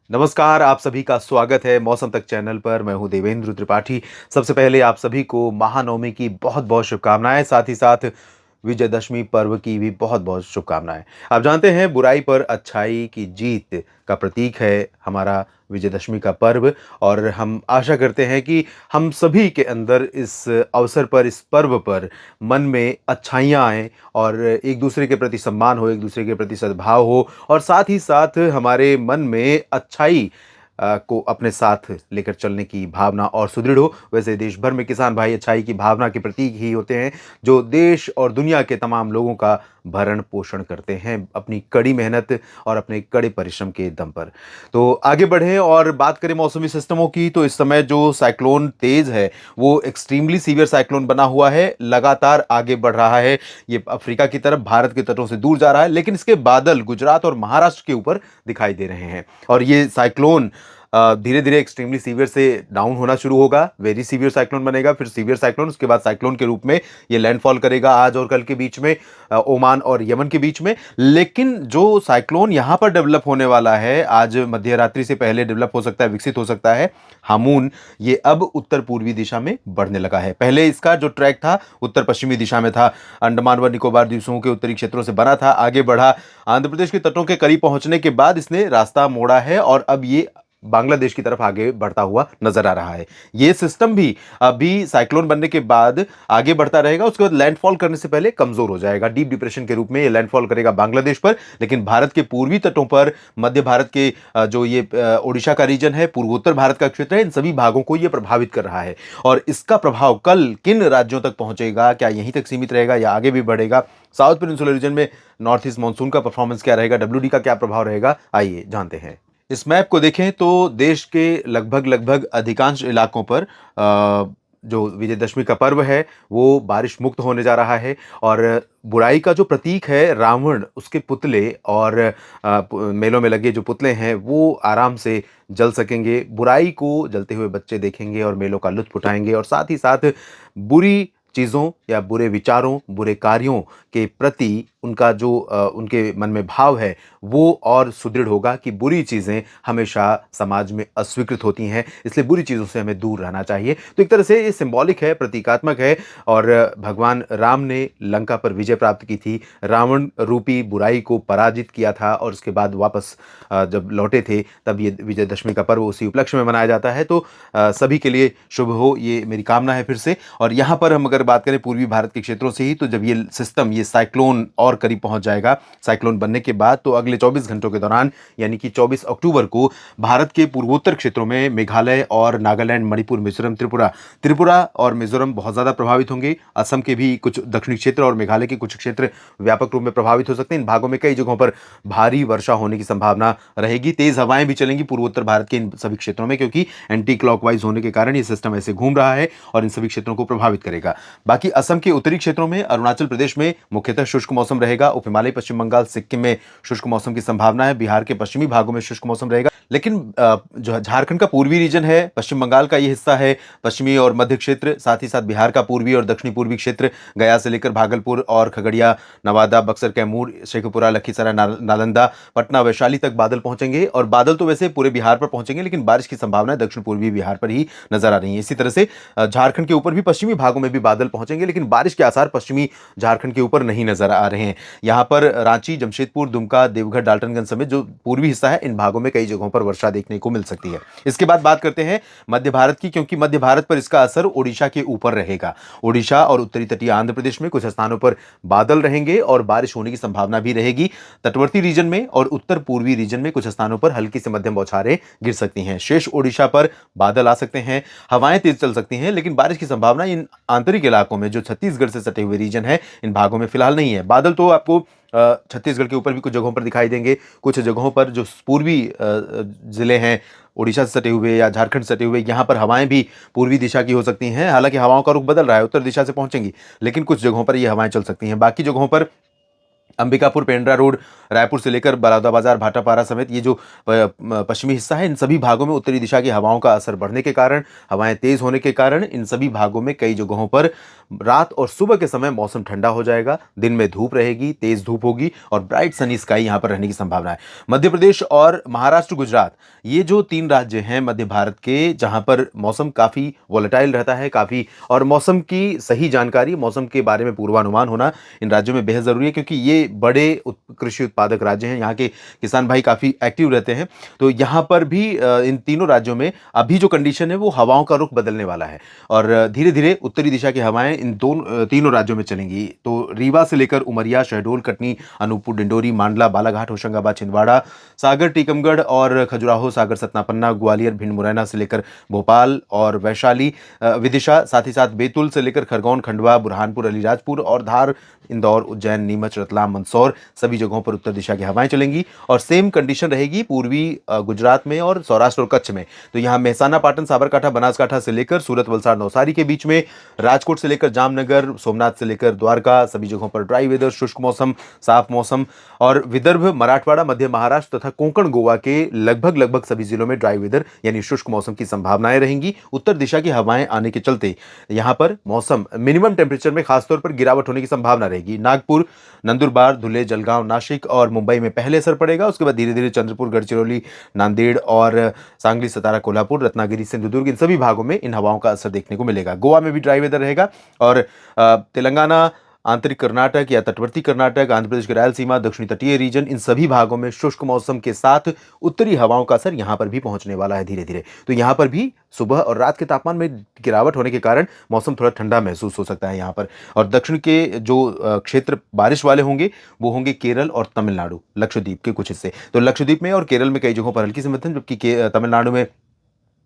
नमस्कार, आप सभी का स्वागत है मौसम तक चैनल पर। मैं हूं देवेंद्र त्रिपाठी। सबसे पहले आप सभी को महानवमी की बहुत-बहुत शुभकामनाएँ, साथ ही साथ विजयदशमी पर्व की भी बहुत-बहुत शुभकामनाएँ। आप जानते हैं बुराई पर अच्छाई की जीत का प्रतीक है हमारा विजयदशमी का पर्व और हम आशा करते हैं कि हम सभी के अंदर इस अवसर पर, इस पर्व पर मन में अच्छाइयाँ आएँ और एक-दूसरे के प्रति सम्मान हो, एक-दूसरे के प्रति सद्भाव हो और साथ ही साथ हमारे मन में अच्छाई को अपने साथ लेकर चलने की भावना और सुदृढ़ हो। वैसे देश भर में किसान भाई अच्छाई की भावना के प्रतीक ही होते हैं, जो देश और दुनिया के तमाम लोगों का भरण-पोषण करते हैं अपनी कड़ी मेहनत और अपने कड़े परिश्रम के दम पर। तो आगे बढ़ें और बात करें मौसमी सिस्टमों की, तो इस समय जो साइक्लोन तेज़ है, वो एक्सट्रीमली सीवियर साइक्लोन बना हुआ है, लगातार आगे बढ़ रहा है। ये अफ्रीका की तरफ भारत के तटों से दूर जा रहा है, लेकिन इसके बादल गुजरात और महाराष्ट्र के ऊपर दिखाई दे रहे हैं। और ये साइक्लोन धीरे-धीरे एक्सट्रीमली सीवियर से डाउन होना शुरू होगा, वेरी सीवियर साइक्लोन बनेगा, फिर सीवियर साइक्लोन, उसके बाद साइक्लोन के रूप में ये लैंडफॉल करेगा आज और कल के बीच में ओमान और यमन के बीच में। लेकिन जो साइक्लोन यहाँ पर डेवलप होने वाला है, आज मध्य रात्रि से पहले डेवलप हो सकता है, विकसित हो सकता है, हामून, ये अब उत्तर-पूर्वी दिशा में बढ़ने लगा है। पहले इसका जो ट्रैक था, उत्तर-पश्चिमी दिशा में था, अंडमान व निकोबार द्वीपों के उत्तरी क्षेत्रों से बना था, आगे बढ़ा, आंध्र प्रदेश के तटों के करीब पहुँचने के बाद इसने रास्ता मोड़ा है और अब ये बांग्लादेश की तरफ आगे बढ़ता हुआ नजर आ रहा है। ये सिस्टम भी अभी साइक्लोन बनने के बाद आगे बढ़ता रहेगा, उसके बाद लैंडफॉल करने से पहले कमजोर हो जाएगा। डीप डिप्रेशन के रूप में ये लैंडफॉल करेगा बांग्लादेश पर, लेकिन भारत के पूर्वी तटों पर, मध्य भारत के जो ये ओडिशा का रीजन है, पूर्वोत्तर भारत का क्षेत्र है, इन सभी भागों को ये प्रभावित कर रहा है। और इसका प्रभाव कल किन राज्यों तक पहुंचेगा, क्या यहीं तक सीमित रहेगा या आगे भी बढ़ेगा? साउथ पेनिनसुलर रीजन में नॉर्थ ईस्ट मानसून का परफॉर्मेंस क्या रहेगा, डब्ल्यूडी का क्या प्रभाव रहेगा, आइए जानते हैं। इस मैप को देखें तो देश के लगभग-लगभग अधिकांश इलाकों पर जो विजयदशमी का पर्व है, वो बारिश मुक्त होने जा रहा है और बुराई का जो प्रतीक है रावण, उसके पुतले और मेलों में लगे जो पुतले हैं, वो आराम से जल सकेंगे। बुराई को जलते हुए बच्चे देखेंगे और मेलों का लुत्फ़ उठाएँगे और साथ ही साथ बुरी चीज़ों या बुरे विचारों, बुरे कार्यों के प्रति उनका जो उनके मन में भाव है, वो और सुदृढ़ होगा कि बुरी चीज़ें हमेशा समाज में अस्वीकृत होती हैं, इसलिए बुरी चीज़ों से हमें दूर रहना चाहिए। तो एक तरह से ये सिंबॉलिक है, प्रतीकात्मक है और भगवान राम ने लंका पर विजय प्राप्त की थी, रावण रूपी बुराई को पराजित किया था और उसके बाद वापस जब लौटे थे, तब ये विजयदशमी का पर्व उसी उपलक्ष्य में मनाया जाता है। तो सभी के लिए शुभ हो, ये मेरी कामना है फिर से। और यहाँ पर हम अगर बात करें पूर्वी भारत के क्षेत्रों से ही, तो जब ये सिस्टम, ये साइक्लोन और करीब पहुंच जाएगा, साइक्लोन बनने के बाद तो अगले 24 घंटों के दौरान यानी कि 24 अक्टूबर को भारत के पूर्वोत्तर क्षेत्रों में मेघालय और नागालैंड, मणिपुर, मिजोरम, त्रिपुरा और मिजोरम बहुत ज़्यादा प्रभावित होंगे। असम के भी कुछ दक्षिणी क्षेत्र और मेघालय के कुछ क्षेत्र व्यापक रूप में प्रभावित हो सकते हैं। इन भागों में कई जगहों पर भारी वर्षा होने की संभावना रहेगी। तेज़ हवाएं भी चलेंगी पूर्वोत्तर भारत के इन सभी क्षेत्रों में, क्योंकि एंटी क्लॉकवाइज होने के कारण ये सिस्टम ऐसे घूम रहा है और इन सभी क्षेत्रों को प्रभावित करेगा। बाकी असम के उत्तरी क्षेत्रों में, अरुणाचल प्रदेश में मुख्यतः शुष्क मौसम रहेगा। उप हिमालय, पश्चिम बंगाल, सिक्किम में शुष्क मौसम की संभावना है। बिहार के पश्चिमी भागों में शुष्क मौसम रहेगा। लेकिन जो झारखंड का पूर्वी रीजन है, पश्चिम बंगाल का ये हिस्सा है, पश्चिमी और मध्य क्षेत्र, साथ ही साथ बिहार का पूर्वी और दक्षिणी पूर्वी क्षेत्र, गया से लेकर भागलपुर और खगड़िया, नवादा, बक्सर, कैमूर, शेखपुरा, लखीसराय, नालंदा, पटना, वैशाली तक बादल पहुंचेंगे। और बादल तो वैसे पूरे बिहार पर पहुंचेंगे, लेकिन बारिश की संभावना दक्षिण पूर्वी बिहार पर ही नजर आ रही है। इसी तरह से झारखंड के ऊपर भी पश्चिमी भागों में भी बादल पहुंचेंगे, लेकिन बारिश के आसार पश्चिमी झारखंड के ऊपर नहीं नजर आ रहे हैं। यहाँ पर रांची, जमशेदपुर, दुमका, देवघर, डाल्टनगंज समेत जो पूर्वी हिस्सा है, इन भागों में कई जगहों पर वर्षा देखने को मिल सकती है। इसके बाद बात करते हैं मध्य भारत की, क्योंकि मध्य भारत पर इसका असर ओडिशा के ऊपर रहेगा। ओडिशा और उत्तरी तटीय आंध्र प्रदेश में कुछ स्थानों पर बादल रहेंगे और बारिश होने की संभावना भी रहेगी। तटवर्ती रीजन में और उत्तर पूर्वी रीजन में कुछ स्थानों पर हल्की से मध्यम बौछारें गिर सकती हैं। शेष ओडिशा पर बादल आ सकते हैं, हवाएं तेज चल सकती हैं, लेकिन बारिश की संभावना इन आंतरिक इलाकों में जो छत्तीसगढ़ से सटे हुए रीजन है, इन भागों में फिलहाल नहीं है। बादल तो आपको छत्तीसगढ़ के ऊपर भी कुछ जगहों पर दिखाई देंगे। कुछ जगहों पर जो पूर्वी जिले हैं, ओडिशा से सटे हुए या झारखंड से सटे हुए, यहाँ पर हवाएं भी पूर्वी दिशा की हो सकती हैं। हालांकि हवाओं का रुख बदल रहा है, उत्तर दिशा से पहुंचेंगी, लेकिन कुछ जगहों पर ये हवाएं चल सकती हैं। बाकी जगहों पर अंबिकापुर पेंड्रा रोड, रायपुर से लेकर बलौदाबाजार भाटापारा समेत ये जो पश्चिमी हिस्सा है, इन सभी भागों में उत्तरी दिशा की हवाओं का असर बढ़ने के कारण, हवाएं तेज होने के कारण इन सभी भागों में कई जगहों पर रात और सुबह के समय मौसम ठंडा हो जाएगा। दिन में धूप रहेगी, तेज धूप होगी और ब्राइट सनी स्काई यहां पर रहने की संभावना है। मध्य प्रदेश और महाराष्ट्र, गुजरात, ये जो 3 राज्य हैं मध्य भारत के, जहां पर मौसम काफी वोलेटाइल रहता है, काफी, और मौसम की सही जानकारी, मौसम के बारे में पूर्वानुमान होना इन राज्यों में बेहद जरूरी है, क्योंकि ये बड़े कृषि उत्पादक राज्य हैं। यहाँ के किसान भाई काफी एक्टिव रहते हैं। तो यहाँ पर भी इन तीनों राज्यों में अभी जो कंडीशन है वो हवाओं का रुख बदलने वाला है और धीरे धीरे उत्तरी दिशा की हवाएं इन तीनों राज्यों में चलेंगी। तो रीवा से लेकर उमरिया, शहडोल, कटनी, अनूपपुर, डिंडोरी, मांडला, बालाघाट, होशंगाबाद, छिंदवाड़ा, सागर, टीकमगढ़ और खजुराहो, सागर, सतनापन्ना, ग्वालियर, भिंड, मुरैना से लेकर भोपाल और वैशाली, विदिशा, साथ ही साथ बैतूल से लेकर खरगोन, खंडवा, बुरहानपुर, अलीराजपुर और धार, इंदौर, उज्जैन, नीमच, रतलाम, मंदसौर, सभी जगहों पर उत्तर दिशा की हवाएं चलेंगी। और सेम कंडीशन रहेगी पूर्वी गुजरात में और सौराष्ट्र और कच्छ में। तो यहाँ मेहसाना, पाटन, साबरकांठा, बनासकांठा से लेकर सूरत, वलसाड़, नवसारी के बीच में, राजकोट से लेकर जामनगर, सोमनाथ से लेकर द्वारका, सभी जगहों पर ड्राई वेदर, शुष्क मौसम, साफ मौसम। और विदर्भ, मराठवाड़ा, मध्य महाराष्ट्र तथा कोंकण, गोवा के लगभग सभी जिलों में ड्राई वेदर यानी शुष्क मौसम की संभावनाएं रहेंगी। उत्तर दिशा की हवाएं आने के चलते यहां पर मौसम मिनिमम टेम्परेचर में खासतौर पर गिरावट होने की संभावना रहेगी। नागपुर, नंदुरबार, धुले, जलगांव, नासिक और मुंबई में पहले असर पड़ेगा। उसके बाद धीरे धीरे चंद्रपुर, गढ़चिरौली, नांदेड़ और सांगली, सतारा, कोल्हापुर, रत्नागिरी, सिंधुदुर्ग, इन सभी भागों में इन हवाओं का असर देखने को मिलेगा। गोवा में भी ड्राई वेदर रहेगा और तेलंगाना, आंतरिक कर्नाटक या तटवर्ती कर्नाटक, आंध्र प्रदेश के रायलसीमा, दक्षिणी तटीय रीजन, इन सभी भागों में शुष्क मौसम के साथ उत्तरी हवाओं का असर यहां पर भी पहुंचने वाला है धीरे धीरे। तो यहां पर भी सुबह और रात के तापमान में गिरावट होने के कारण मौसम थोड़ा ठंडा महसूस हो सकता है यहां पर। और दक्षिण के जो क्षेत्र बारिश वाले होंगे वो होंगे केरल और तमिलनाडु, लक्षद्वीप के कुछ हिस्से। तो लक्षद्वीप में और केरल में कई जगहों पर हल्की से मध्यम, जबकि तमिलनाडु में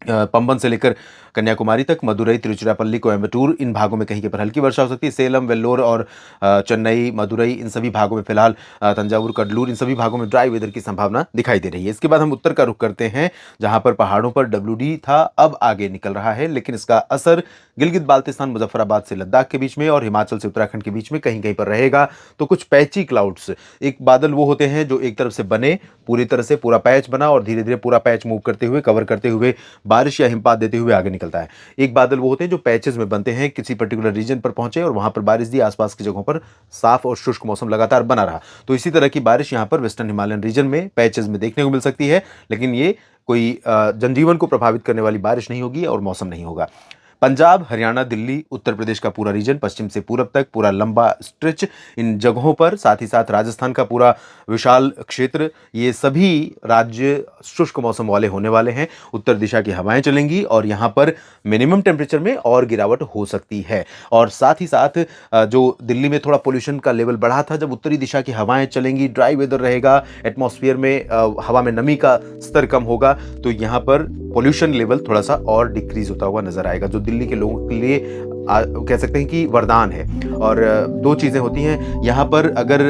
पंबन से लेकर कन्याकुमारी तक, मदुरई, तिरुचिरापल्ली, कोयम्बटूर, इन भागों में कहीं के पर हल्की वर्षा हो सकती है। सेलम, वेल्लोर और चेन्नई, मदुरई, इन सभी भागों में फिलहाल, तंजावुर, कडलूर, इन सभी भागों में ड्राई वेदर की संभावना दिखाई दे रही है। इसके बाद हम उत्तर का रुख करते हैं, जहां पर पहाड़ों पर WD था, अब आगे निकल रहा है, लेकिन इसका असर गिलगित बाल्तिस्तान, मुजफ्फराबाद से लद्दाख के बीच में और हिमाचल से उत्तराखंड के बीच में कहीं कहीं पर रहेगा। तो कुछ पैची क्लाउड्स, एक बादल वो होते हैं जो एक तरफ से बने, पूरी तरह से पूरा पैच बना और धीरे धीरे पूरा पैच मूव करते हुए, कवर करते हुए, बारिश या हिमपात देते हुए आगे निकलता है। एक बादल वो होते हैं जो पैचेस में बनते हैं, किसी पर्टिकुलर रीजन पर पहुंचे और वहां पर बारिश दी, आसपास की जगहों पर साफ और शुष्क मौसम लगातार बना रहा। तो इसी तरह की बारिश यहां पर वेस्टर्न हिमालयन रीजन में पैचेस में देखने को मिल सकती है, लेकिन ये कोई जनजीवन को प्रभावित करने वाली बारिश नहीं होगी और मौसम नहीं होगा। पंजाब, हरियाणा, दिल्ली, उत्तर प्रदेश का पूरा रीजन, पश्चिम से पूरब तक पूरा लंबा स्ट्रेच, इन जगहों पर, साथ ही साथ राजस्थान का पूरा विशाल क्षेत्र, ये सभी राज्य शुष्क मौसम वाले होने वाले हैं। उत्तर दिशा की हवाएं चलेंगी और यहां पर मिनिमम टेम्परेचर में और गिरावट हो सकती है। और साथ ही साथ जो दिल्ली में थोड़ा पोल्यूशन का लेवल बढ़ा था, जब उत्तरी दिशा की हवाएं चलेंगी, ड्राई वेदर रहेगा, एटमॉस्फेयर में हवा में नमी का स्तर कम होगा, तो यहां पर पोल्यूशन लेवल थोड़ा सा और डिक्रीज होता हुआ नजर आएगा, जो दिल्ली के लोगों के लिए कह सकते हैं कि वरदान है। और दो चीजें होती हैं यहाँ पर, अगर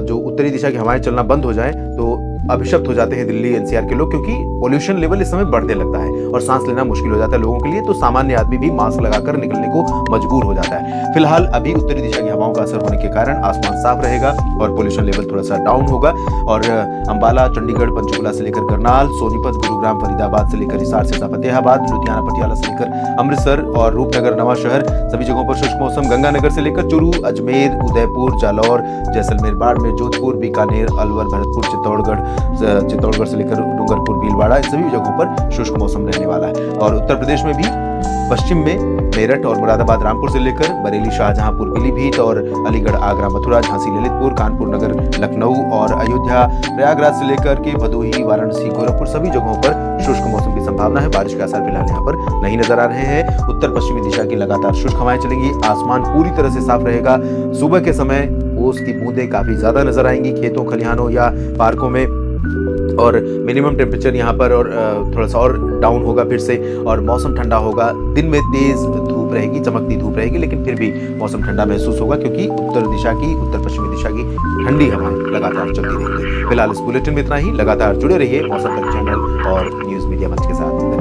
जो उत्तरी दिशा की हवाएं चलना बंद हो जाए तो अभिशप्त हो जाते हैं दिल्ली NCR के लोग, क्योंकि पोल्यूशन लेवल इस समय बढ़ने लगता है और सांस लेना मुश्किल हो जाता है लोगों के लिए। तो सामान्य आदमी भी मास्क लगाकर निकलने को मजबूर हो जाता है। फिलहाल अभी उत्तरी दिशा की हवाओं का असर होने के कारण आसमान साफ रहेगा और पोल्यूशन लेवल थोड़ा सा डाउन होगा। और अंबाला, चंडीगढ़, पंचकुला से लेकर करनाल, सोनीपत, गुरुग्राम, फरीदाबाद से लेकर हिसार से फतेहाबाद, लुधियाना, पटियाला से लेकर अमृतसर और रूपनगर, नवा शहर, सभी जगहों पर शुष्क मौसम। गंगानगर से लेकर चूरू, अजमेर, उदयपुर, जालौर, जैसलमेर, बाड़मेर, जोधपुर, बीकानेर, अलवर, भरतपुर, चित्तौड़गढ़ से लेकर डूंगरपुर, भीलवाड़ा, इन सभी जगहों पर शुष्क मौसम रहने वाला है। और उत्तर प्रदेश में भी पश्चिम में मेरठ और मुरादाबाद, रामपुर से लेकर बरेली, शाहजहांपुर, पीलीभीत और अलीगढ़, आगरा, मथुरा, झांसी, ललितपुर, कानपुर नगर, लखनऊ और अयोध्या, प्रयागराज से लेकर के भदोही, वाराणसी, गोरखपुर, सभी जगहों पर शुष्क मौसम की संभावना है। बारिश के आसार फिलहाल यहाँ पर नहीं नजर आ रहे हैं। उत्तर पश्चिमी दिशा की लगातार शुष्क हवाएं चलेंगी, आसमान पूरी तरह से साफ रहेगा। सुबह के समय ओस की बूंदें काफी ज्यादा नजर आएंगी खेतों, खलिहानों या पार्कों में। और मिनिमम टेम्परेचर यहाँ पर और थोड़ा सा और डाउन होगा फिर से, और मौसम ठंडा होगा। दिन में तेज धूप रहेगी, चमकती धूप रहेगी, लेकिन फिर भी मौसम ठंडा महसूस होगा, क्योंकि उत्तर पश्चिमी दिशा की ठंडी हवाएं लगातार चलती रहेंगी। फिलहाल इस बुलेटिन में इतना ही। लगातार जुड़े रहिए मौसम तक चैनल और न्यूज मीडिया मंच के साथ।